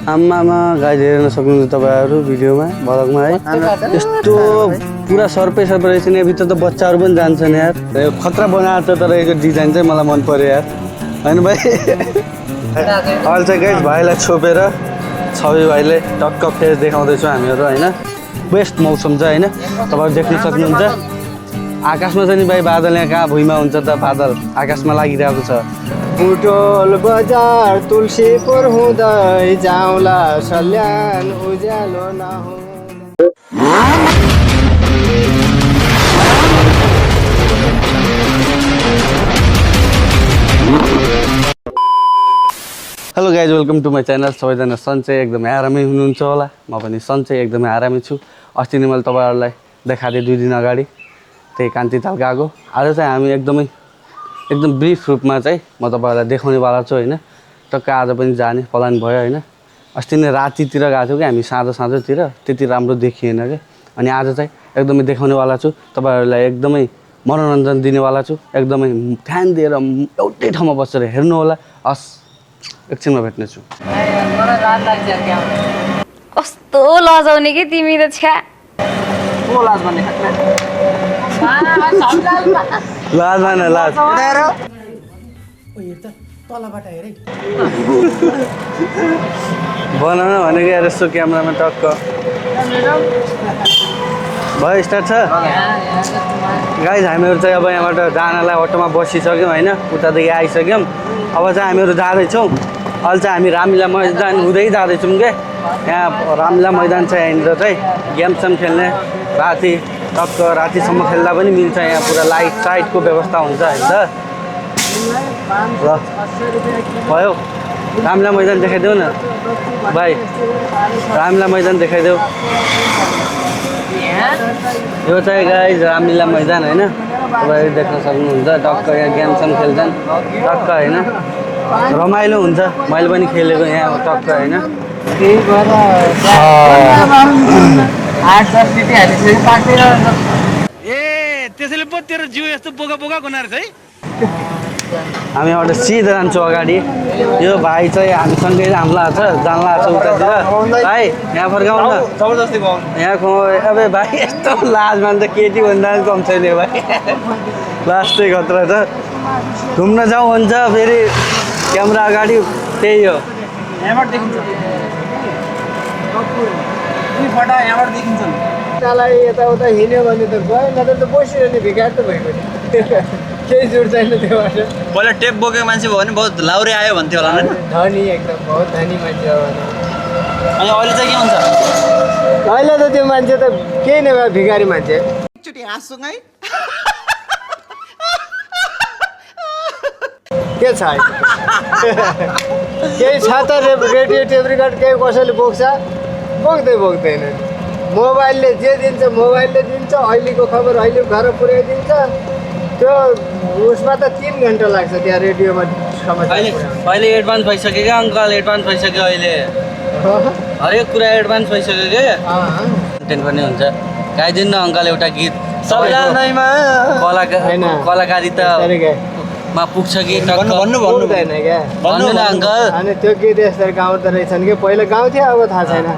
आम्मामा गाई हेर्न सक्नुहुन्छ तपाईँहरू भिडियोमा भलकमा है यस्तो पुरा सर्पै रहेछ नि भित्र त बच्चाहरू पनि जान्छन् यार खतरा बनाएको छ तर यो डिजाइन चाहिँ मलाई मन पर्यो यार होइन भाइ अहिले चाहिँ गाइस भाइलाई छोपेर छवि भाइले टक्क फेस देखाउँदैछौँ हामीहरू होइन बेस्ट मौसम छ होइन तपाईँहरू देख्न सक्नुहुन्छ आकाशमा चाहिँ नि भाइ बादल यहाँ कहाँ भुइँमा हुन्छ त बादल आकाशमा लागिरहेको छ बुटोल बजार तुलसीपुर हुँदै जाउँला सल्यान उज्यालो नहुँदै। Hello guys welcome to my channel सबैजना सन्चै एकदमै आरामै हुनुहुन्छ होला म पनि सन्चै एकदमै आरामै छु अस्ति नै मैले तपाईँहरूलाई देखाएको थिएँ 2 दिन अगाडि त्यही कान्तिताल गएको आज चाहिँ हामी एकदम ब्रिफ रूपमा चाहिँ म तपाईँहरूलाई देखाउनेवाला छु होइन टक्क आज पनि जाने प्लान भयो होइन अस्ति नै रातितिर गएको थियौँ कि हामी साँझतिर त्यति राम्रो देखिएन क्या अनि आज चाहिँ एकदमै देखाउनेवाला छु तपाईँहरूलाई एकदमै मनोरञ्जन दिनेवाला छु एकदमै ध्यान दिएर एउटै ठाउँमा बसेर हेर्नु होला हस् एकछिनमा भेट्नेछु कस्तो लजाउने कि तिमी त छ्या लाज मान लाज बनाउन भनेको यार यस्तो क्यामेरामा टक्क भयो स्टार्ट छ गाइज हामीहरू चाहिँ अब यहाँबाट जानलाई अटोमा बसिसक्यौँ होइन उतादेखि आइसक्यौँ अब चाहिँ हामीहरू जाँदैछौँ अहिले चाहिँ हामी रामलीला मैदान हुँदै जाँदैछौँ क्या यहाँ रामलीला मैदान छ यहाँनिर चाहिँ गेमसेम खेल्ने राति टक्क रातिसम्म खेल्दा पनि मिल्छ यहाँ पुरा लाइट साइटको व्यवस्था हुन्छ होइन त ल भयो रामलीला मैदान देखाइदेऊ न भाइ रामलीला मैदान देखाइदेऊ यो चाहिँ गाइज रामलीला मैदान होइन तपाईँहरू देख्न सक्नुहुन्छ टक्क यहाँ गेमसेम खेल्छन् टक्क होइन रमाइलो हुन्छ मैले पनि खेलेको यहाँ टक्क होइन ए त्यसैले पो तेरो जिउ यस्तो बोका बोका बनाएर चाहिँ हामी एउटा सिधा जान्छौँ अगाडि यो भाइ चाहिँ हामीसँगै हामीलाई छ जानला छ उतातिर भाइ यहाँ फर्काउनु न जबरजस्ती यहाँको अब भाइ यस्तो लाज मान्छ केटी भन्दा पनि कम छैन भाइ लास्टै खतरा छ घुम्न जाउँ भन्छ फेरि क्यामेरा अगाडि त्यही हो यहाँबाट देखिन्छ यहाँबाट देखिन्छ तलाई यताउता हिँड्यो भने त गयो नत्र त बसिरहने भिखार त भएको केही जुट छैन त्योबाट पहिला टेप बोकेको मान्छे भयो भने बहुत लाउरे आयो भन्थ्यो होला होइन धनी एकदम बहुत धनी मान्छे हो अनि अहिले चाहिँ के हुन्छ अहिले त त्यो मान्छे त केही नै भयो भिखारी मान्छे एकचोटि हाँस्छौँ है के छ केही छ त रेडियो टेप रिकर्ड केही कसैले बोक्छ बोक्दैन मोबाइलले जे दिन्छ मोबाइलले दिन्छ अहिलेको खबर अहिले घर पुर्याइदिन्छ त्यो उसमा त 3 घन्टा लाग्छ त्यहाँ रेडियोमा अहिले एडभान्स भइसक्यो क्या अङ्कल एडभान्स भइसक्यो अहिले हरेक कुरा एडभान्स भइसक्यो क्या कन्टेन्ट पनि हुन्छ गाइदिनु न अङ्कल एउटा गीत कलाकारितामा पुग्छ कि भन्दैन क्या भन्नु न अङ्कल अनि त्यो गीत यसरी गाउँदो रहेछन् कि पहिला गाउँथे अब थाहा छैन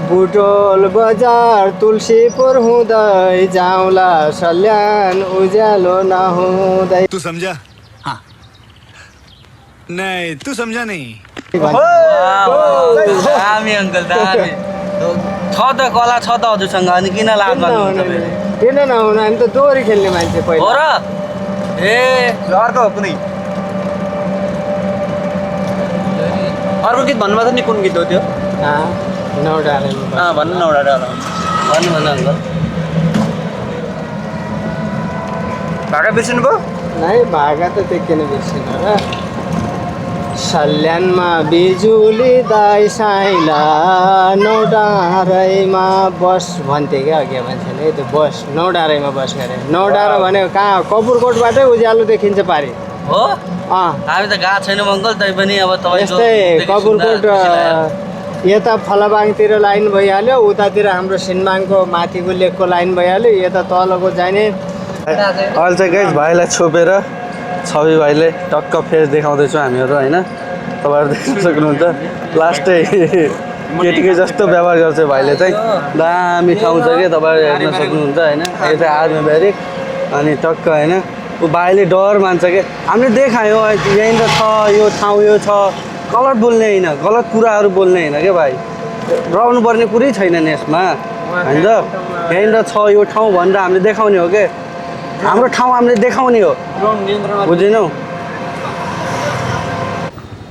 बुटोल बजार तुलसीपुर हुँदै जाउँला सल्यान उज्यालो नहुँदै तू समझा हाँ नहीं तू समझा नहीं दामी अङ्कल दामी छ त कला छ त हजुरसँग अनि किन लाज मान्नुहुन्छ किन नहुनु हामी त दोहोरी खेल्ने मान्छे हो पहिला र ए अर्को कुनै अर्को गीत भन्नुभएको थियो नि कुन गीत हो त्यो नौडारेमा भन्नु न एउटा भन्नु भन अङ्कल भाका बिर्सिनु भयो नै भागा त त्यो किन बिर्सिनु र सल्यानमा बिजुली दाइ साइला नौडारैमा बस भन्थे क्या अघि मान्छेले त्यो बस नौडारैमा बस गरे नौडारा भनेको कहाँ कपुरकोटबाटै उज्यालो देखिन्छ पारि हो अँ हामी त गएको छैनौँ अङ्कल तैपनि अब यस्तै कपुरकोट यता फलाबाङतिर लाइन भइहाल्यो उतातिर हाम्रो सिनमाङको माथिको लेकको लाइन भइहाल्यो यता तलको जाने अहिले चाहिँ गाइस भाइलाई छोपेर छवि भाइले टक्क फेस देखाउँदैछौँ हामीहरू होइन तपाईँहरू देख्न सक्नुहुन्छ लास्टै केटीकै जस्तो व्यवहार गर्छ भाइले चाहिँ दामी ठाउँ छ कि तपाईँहरू हेर्न सक्नुहुन्छ होइन यो चाहिँ आर्मी ब्यारेक अनि टक्क होइन ऊ भाइले डर मान्छ कि हामीले देखायो यहीँनिर छ यो ठाउँ यो छ गलत बोल्ने होइन गलत कुराहरू बोल्ने होइन क्या भाइ रहनु पर्ने कुरै छैन नि यसमा होइन त यहीँनिर छ यो ठाउँ भनेर हामीले देखाउने हो कि हाम्रो ठाउँ हामीले देखाउने हो बुझेनौ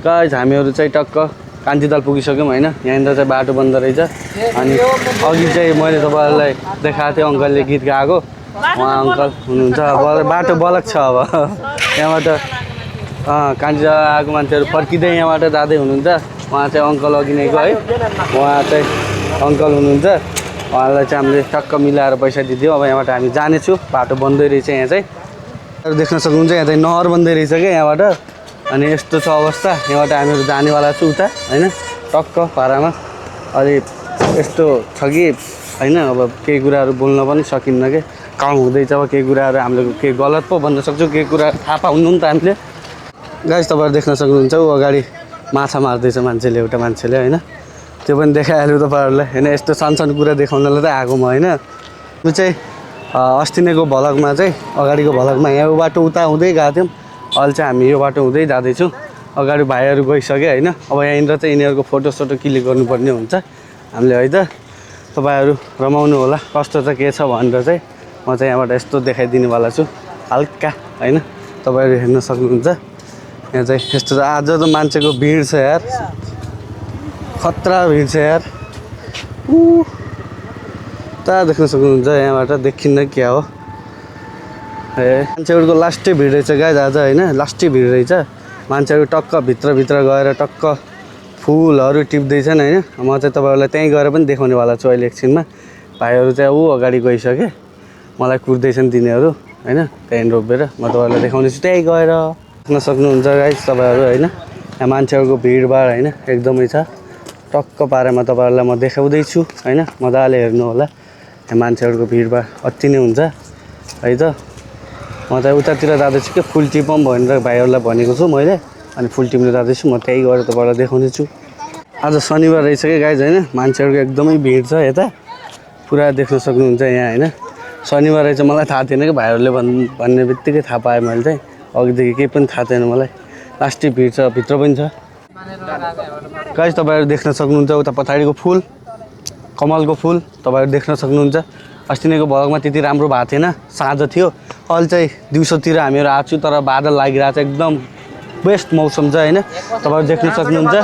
गाइस हामीहरू चाहिँ टक्क कान्तिताल पुगिसक्यौँ होइन यहाँनिर चाहिँ बाटो बन्द रहेछ अनि अघि चाहिँ मैले तपाईँहरूलाई देखाएको थिएँ अङ्कलले गीत गाएको उहाँ अङ्कल हुनुहुन्छ अब बाटो बलक छ अब यहाँबाट कान्तिताल आएको मान्छेहरू फर्किँदै यहाँबाट जाँदै हुनुहुन्छ उहाँ चाहिँ अङ्कल अघि नैको है उहाँ चाहिँ अङ्कल हुनुहुन्छ उहाँलाई चाहिँ हामीले टक्क मिलाएर पैसा दिदियो अब यहाँबाट हामी जानेछु बाटो बन्दै रहेछ यहाँ चाहिँ देख्न सक्नुहुन्छ यहाँ चाहिँ नहर बन्दै रहेछ क्या यहाँबाट अनि यस्तो छ अवस्था यहाँबाट हामीहरू जानेवाला छु उता होइन टक्क पारामा अलि यस्तो छ कि होइन अब केही कुराहरू बोल्न पनि सकिन्न कि काम हुँदैछ अब केही कुराहरू हामीले केही गलत पो भन्न सक्छौँ केही कुरा थाहा पाउनु नि त हामीले गाइस तपाईँहरू देख्न सक्नुहुन्छ ऊ अगाडि माछा मार्दैछ मान्छेले एउटा मान्छेले होइन त्यो पनि देखाइहाल्यो तपाईँहरूलाई होइन यस्तो सानसानो कुरा देखाउनलाई त आएको म होइन यो चाहिँ अस्ति नैको भ्लगमा चाहिँ अगाडिको भ्लगमा यहाँ यो बाटो उता हुँदै गएको थियौँ अहिले चाहिँ हामी यो बाटो हुँदै जाँदैछौँ अगाडि भाइहरू गइसक्यो होइन अब यहाँनिर चाहिँ यिनीहरूको फोटोसोटो क्लिक गर्नुपर्ने हुन्छ हामीले है त तपाईँहरू रमाउनु होला कस्तो चाहिँ के छ भनेर चाहिँ म चाहिँ यहाँबाट यस्तो देखाइदिनेवाला छु हल्का होइन तपाईँहरू हेर्न सक्नुहुन्छ यहाँ चाहिँ यस्तो आज त मान्छेको भिड छ यार खतरा भिड छ यार ता देख्न सक्नुहुन्छ यहाँबाट देखिन्न क्या हो ए मान्छेहरूको लास्टै भिड रहेछ गाइस आज होइन लास्टै भिड रहेछ मान्छेहरू टक्क भित्रभित्र गएर टक्क फुलहरू टिप्दैछन् होइन म चाहिँ तपाईँहरूलाई त्यहीँ गएर पनि देखाउनेवाला छु अहिले एकछिनमा भाइहरू चाहिँ ऊ अगाडि गइसके मलाई कुर्दैछन् तिनीहरू होइन त्यहीँ रोपेर म तपाईँहरूलाई देखाउनेछु त्यहीँ गएर देख्न सक्नुहुन्छ गाइस तपाईँहरू होइन यहाँ मान्छेहरूको भिडभाड होइन एकदमै छ टक्क पारामा तपाईँहरूलाई म देखाउँदैछु होइन मजाले हेर्नु होला यहाँ मान्छेहरूको भिडभाड अति नै हुन्छ है त म चाहिँ उतातिर जाँदैछु कि फुल टिपौँ भनेर भाइहरूलाई भनेको छु मैले अनि फुल टिप्नु जाँदैछु म त्यही गएर तपाईँलाई देखाउने छु आज शनिबार रहेछ कि गाइज होइन मान्छेहरूको एकदमै भिड छ यता पुरा देख्न सक्नुहुन्छ यहाँ होइन शनिबार रहेछ मलाई थाहा थिएन कि भाइहरूले भन्ने बित्तिकै थाहा पाएँ मैले चाहिँ अघिदेखि केही पनि थाहा थिएन मलाई लास्टै भिड छ भित्र पनि छ गाइज तपाईँहरू देख्न सक्नुहुन्छ उता पछाडिको फुल कमलको फुल तपाईँहरू देख्न सक्नुहुन्छ अस्ति नैको भ्लगमा त्यति राम्रो भएको थिएन साँझ थियो अहिले चाहिँ दिउँसोतिर हामीहरू आएको छु तर बादल लागिरहेको छ एकदम बेस्ट मौसम छ होइन तपाईँहरू देख्न सक्नुहुन्छ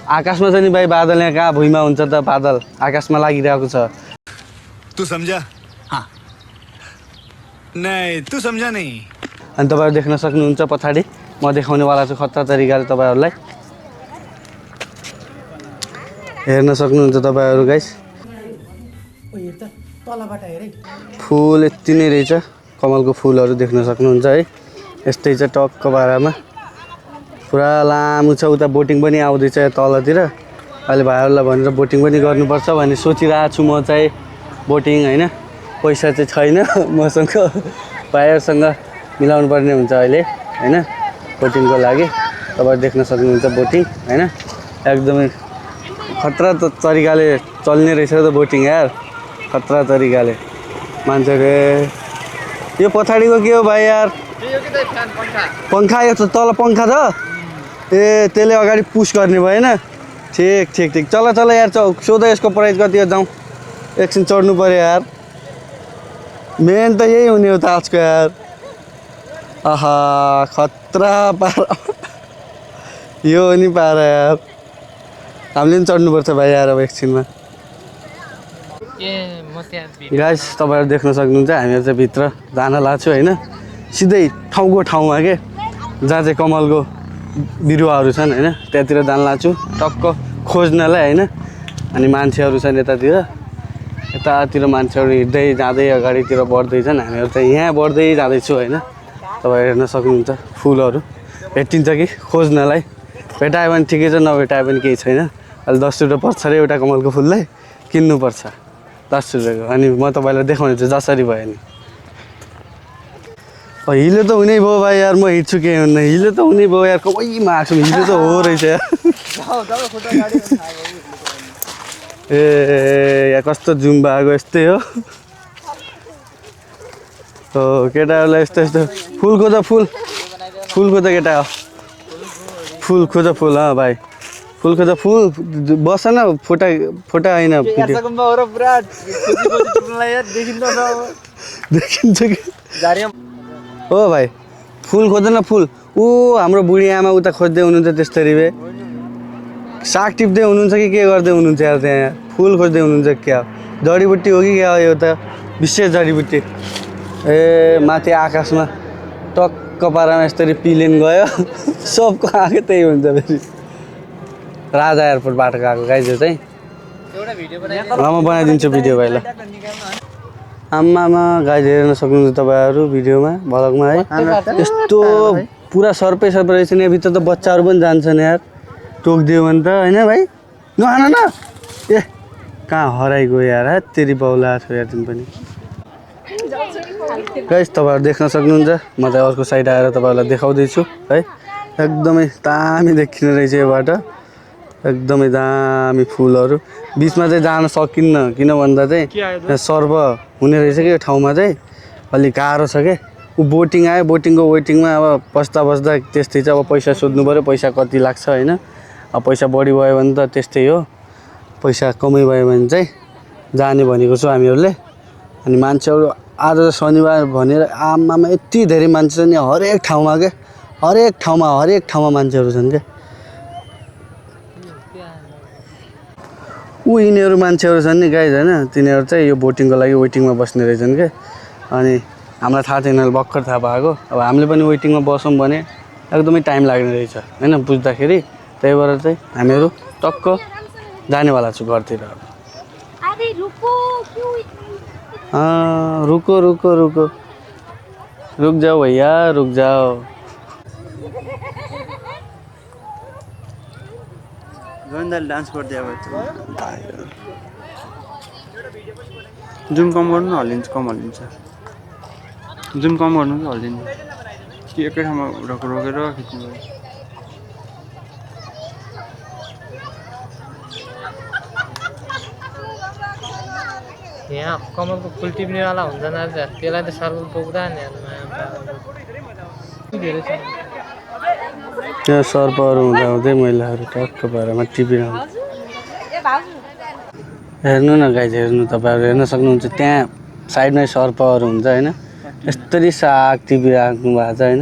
आकाशमा चाहिँ नि भाइ बादल यहाँ कहाँ भुइँमा हुन्छ त बादल आकाशमा लागिरहेको छ तू समझा हाँ नहीं तू समझा नहीं अनि तपाईँहरू देख्न सक्नुहुन्छ पछाडि म देखाउनेवाला छु खतरा तरिकाले तपाईँहरूलाई हेर्न सक्नुहुन्छ तपाईँहरू गाइस फुल यति नै रहेछ कमलको फुलहरू देख्न सक्नुहुन्छ है यस्तै छ टक्क बारामा पुरा लामो छ उता बोटिङ पनि आउँदैछ तलतिर अहिले भाइहरूलाई भनेर बोटिङ पनि गर्नुपर्छ भन्ने सोचिरहेको छु म चाहिँ बोटिङ होइन पैसा चाहिँ छैन मसँग भाइहरूसँग मिलाउनु पर्ने हुन्छ अहिले होइन बोटिङको लागि तपाईँहरू देख्न सक्नुहुन्छ बोटिङ होइन एकदमै खतरा तरिकाले चल्ने रहेछ त बोटिङ यार खतरा तरिकाले मान्छेले यो पछाडिको के हो भाइ यार पङ्खा यो तल पङ्खा छ ए त्यसले अगाडि पुस गर्ने भएन ठिक ठिक ठिक चल चल यार सोध यसको प्राइस कति हो जाउँ एकछिन चढ्नु पऱ्यो यार मेन त यही हुने हो त आजको यार आहा खतरा पारा यो नि पारा यार हामीले पनि चढ्नुपर्छ भाइ यार अब एकछिनमा गाइस तपाईँहरू देख्न सक्नुहुन्छ हामीहरू चाहिँ भित्र जान लाग्छु होइन सिधै ठाउँको ठाउँमा के जहाँ चाहिँ कमलको बिरुवाहरू छन् होइन त्यहाँतिर जान लाग्छु टक्क खोज्नलाई होइन अनि मान्छेहरू छन् यतातिर मान्छेहरू हिँड्दै जाँदै अगाडितिर बढ्दैछन् हामीहरू चाहिँ यहाँ बढ्दै जाँदैछु होइन तपाईँहरू हेर्न सक्नुहुन्छ फुलहरू भेटिन्छ कि खोज्नलाई भेटायो भने ठिकै छ नभेटायो भने केही छैन अहिले 10 रुपियाँ पर्छ अरे एउटा कमलको फुललाई किन्नुपर्छ 10 रुपियाँको अनि म तपाईँलाई देखाउने छु जसरी भयो नि हिलो त हुनै भयो भाइ यार, म हिँड्छु के हुन्न, हिलो त हुनै भयो यार, कहीमा आएको छु, हिलो त हो रहेछ यार। ए यहाँ कस्तो जुम भएको यस्तै हो। हो केटाहरूलाई यस्तो यस्तो फुल खोज फुल, फुल खोज केटा हो, फुल खोज फुल। अँ भाइ फुल खोज फुल, बस न फोटा फोटा होइन भिडियो देखिन्छ कि हो भाइ, फुल खोज न फुल। ऊ हाम्रो बुढी आमा उता खोज्दै हुनुहुन्छ त्यसरी बे, साग टिप्दै हुनुहुन्छ कि के गर्दै हुनुहुन्छ यार त्यहाँ, फुल खोज्दै हुनुहुन्छ क्या, जडीबुट्टी हो कि क्या हो यो त, विशेष जडीबुट्टी। ए माथि आकाशमा टक्क पारामा यसरी प्लेन गयो, सबको आएको त्यही हुन्छ फेरि। राजा एयरपोर्ट बाटोको आएको गाइज चाहिँ म बनाइदिन्छु भिडियो भाइ ल। आम्मामा गाइज हेर्न सक्नुहुन्छ तपाईँहरू भिडियोमा भ्लगमा है, यस्तो पुरा सर्पै सर्पै रहेछ नि, यहाँभित्र त बच्चाहरू पनि जान्छन् यार, टोकिदियो भने त होइन भाइ, नहान न। ए कहाँ हराइगयो यार, तेरि बाउला छौ यार तिमी पनि। गाइस तपाईँहरू देख्न सक्नुहुन्छ, म चाहिँ अर्को साइड आएर तपाईँहरूलाई देखाउँदैछु है, एकदमै दामी देखिने रहेछ यो बाटो, एकदमै दामी फुलहरू। बिचमा चाहिँ जान सकिन्न, किन भन्दा चाहिँ यहाँ सर्प हुने रहेछ कि यो ठाउँमा चाहिँ, अलिक गाह्रो छ क्या। ऊ बोटिङ आयो, बोटिङको वेटिङमा अब बस्दा बस्दा त्यस्तै चाहिँ, अब पैसा सोध्नु पऱ्यो, पैसा कति लाग्छ होइन, अब पैसा बढी भयो भने त त्यस्तै हो, पैसा कमै भयो भने चाहिँ जाने भनेको छु हामीहरूले। अनि मान्छेहरू आज शनिबार भनेर आमामा यति धेरै मान्छे छन् नि, हरेक ठाउँमा क्या, हरेक ठाउँमा मान्छेहरू छन् क्या। ऊ यिनीहरू मान्छेहरू छन् नि गाइज होइन, तिनीहरू चाहिँ यो बोटिङको लागि वेटिङमा बस्ने रहेछन् क्या। अनि हामीलाई थाहा थिएन, भर्खर थाहा भएको, अब हामीले पनि वेटिङमा बसौँ भने एकदमै टाइम लाग्ने रहेछ होइन बुझ्दाखेरि, त्यही भएर चाहिँ हामीहरू टक्क जानेवाला छु घरतिर। रुको रुको रुको रुक जाओ भैया रुक जाओ। डान्स गर्दै अब जुम कम गर्नु न, हल्लिन्छ, कम हल्लिन्छ, जुम कम गर्नु कि हल्लिन्छ कि एकै ठाउँमा रोकेर खिच्नु पऱ्यो। यहाँ कमलको फुल टिप्नेवाला हुँदैन त्यसलाई त सर्कल पुग्दैन त्यहाँ सर्पहरू हुँदा हुँदै महिलाहरू टक्क भएरमा टिपिरहन्छ। हेर्नु न गाइज, हेर्नु तपाईँहरू हेर्न सक्नुहुन्छ, त्यहाँ साइडमै सर्पहरू हुन्छ होइन, यस्तरी साग टिपिराख्नु भएको छ होइन,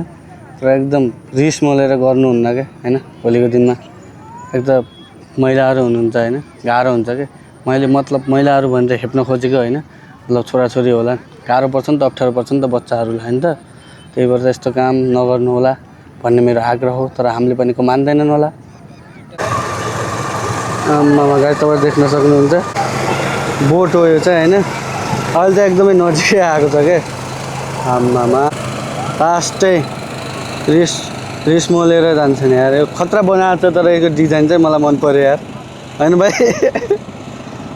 तर एकदम रिस मोलेर गर्नुहुन्न क्या होइन, भोलिको दिनमा एकदम महिलाहरू हुनुहुन्छ होइन, गाह्रो हुन्छ क्या। मैले मतलब महिलाहरू भनेर हेप्न खोजेको होइन, मतलब छोराछोरी होला, गाह्रो पर्छ नि त, अप्ठ्यारो पर्छ नि त बच्चाहरूलाई होइन, त त्यही भएर यस्तो काम नगर्नु होला भन्ने मेरो आग्रह हो, तर हामीले भनेको मान्दैनन् होला। आमामा गाइस तपाईँ देख्न सक्नुहुन्छ बोट हो यो चाहिँ होइन, अहिले चाहिँ एकदमै नजिकै आएको छ क्या। आमामा लास्टै रिस मोलेर जान्छ नि यार, यो खतरा बनाएको छ, तर यसको डिजाइन चाहिँ मलाई मन पर्यो यार होइन भाइ।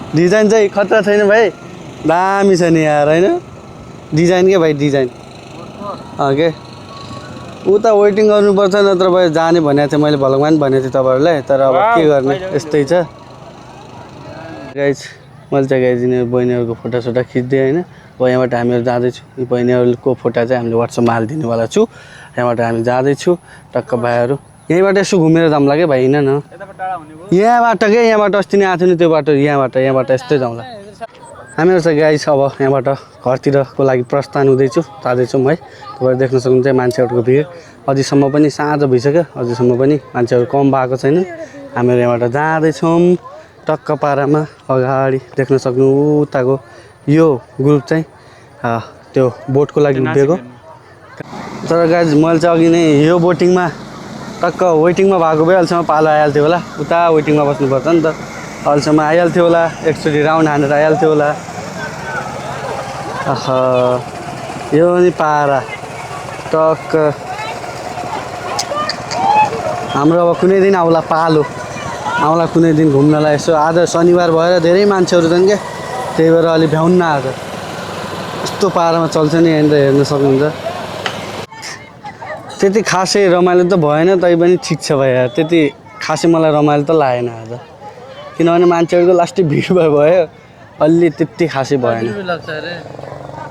डिजाइन चाहिँ खतरा छैन भाइ, दामी छ नि यार होइन, डिजाइन के भाइ डिजाइन के। उता वेटिङ गर्नुपर्छ, नत्र भयो जाने भनेको थिएँ मैले, भ्लगमा पनि भनेको थिएँ तपाईँहरूलाई, तर अब के गर्ने यस्तै छ गाइज। मैले चाहिँ गाइज यिनीहरू बहिनीहरूको फोटासोटा खिच्दै होइन, अब यहाँबाट हामीहरू जाँदैछु, यी बहिनीहरूको फोटा चाहिँ हामीले वाट्सएपमा हालिदिनेवाला छु। यहाँबाट हामी जाँदैछु टक्क भाइहरू, यहीँबाट यसो घुमेर जाउँला क्या भाइ, हिँड न यहाँबाट क्या, यहाँबाट अस्ति नै आएको थियो नि त्यो बाटो, यहाँबाट यस्तै जाउँला हामीहरू चाहिँ गाइज। अब यहाँबाट घरतिरको लागि प्रस्थान हुँदैछु, जाँदैछौँ है। तपाईँहरू देख्न सक्नुहुन्छ मान्छेहरूको भिड अझैसम्म पनि साँझ भइसक्यो, अझैसम्म पनि मान्छेहरू कम भएको छैन। हामीहरू यहाँबाट जाँदैछौँ टक्क पारामा, अगाडि देख्न सक्नु उताको यो ग्रुप चाहिँ त्यो बोटको लागि उभिएको। तर गाइज मैले चाहिँ अघि नै यो बोटिङमा टक्क वेटिङमा भएको भए अहिलेसम्म पालो आइहाल्थ्यो होला, उता वेटिङमा बस्नुपर्छ नि त, अहिलेसम्म आइहाल्थ्यो होला, एकचोटि राउन्ड हानेर आइहाल्थ्यो होला। यो नि पारा टक्क हाम्रो अब कुनै दिन आउला पालो, आउला कुनै दिन घुम्नलाई। यसो आज शनिबार भएर धेरै मान्छेहरू छन् क्या, त्यही भएर अलिक भ्याउन्न आज, यस्तो पारामा चल्छ नि यहाँनिर हेर्न सक्नुहुन्छ। त्यति खासै रमाइलो त भएन तैपनि ठिक छ भाइ यार त्यति खासै मलाई रमाइलो त लागेन आज किनभने मान्छेहरूको लास्टै भिड भयो अलि त्यति खासै भएन लाग्छ अरे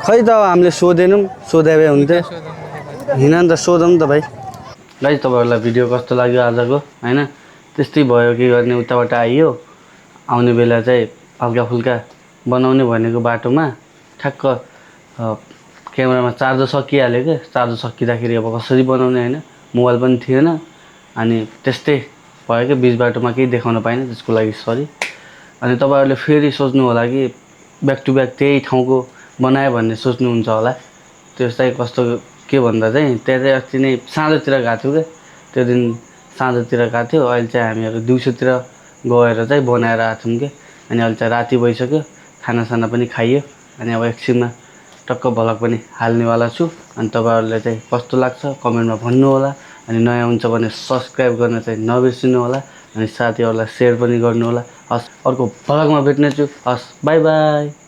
खै त हामीले सोधेनौँ सोधे भए हुन्थ्यो हिँड नि त सोधौँ त भाइ गाइज तपाईँहरूलाई भिडियो कस्तो लाग्यो आजको होइन त्यस्तै भयो के गर्ने उताबाट आइयो आउने बेला चाहिँ हल्का फुल्का बनाउने भनेको बाटोमा ठ्याक्क क्यामेरामा चार्जर सकिहाल्यो क्या चार्जर सकिँदाखेरि अब कसरी बनाउने होइन मोबाइल पनि थिएन अनि त्यस्तै भयो क्या बिच बाटोमा केही देखाउन पाइनँ त्यसको लागि सरी अनि तपाईँहरूले फेरि सोच्नु होला कि ब्याक टु ब्याक त्यही ठाउँको बनायो भन्ने सोच्नुहुन्छ होला त्यो चाहिँ कस्तो के भन्दा चाहिँ त्यहाँ चाहिँ अस्ति नै साँझतिर गएको थियो क्या त्यो दिन साँझतिर गएको थियो अहिले चाहिँ हामीहरू दिउँसोतिर गएर चाहिँ बनाएर आएको छौँ क्या अनि अहिले चाहिँ राति भइसक्यो खानासाना पनि खाइयो अनि अब एकछिनमा टक्क भ्लग पनि हाल्नेवाला छु अनि तपाईँहरूलाई चाहिँ कस्तो लाग्छ कमेन्टमा भन्नु होला अनि नयाँ हुन्छ भने सब्सक्राइब गर्न चाहिँ नबिर्सिनु होला अनि साथीहरूलाई सेयर पनि गर्नु होला हस् अर्को भ्लगमा भेट्नेछु हस् बाई बाई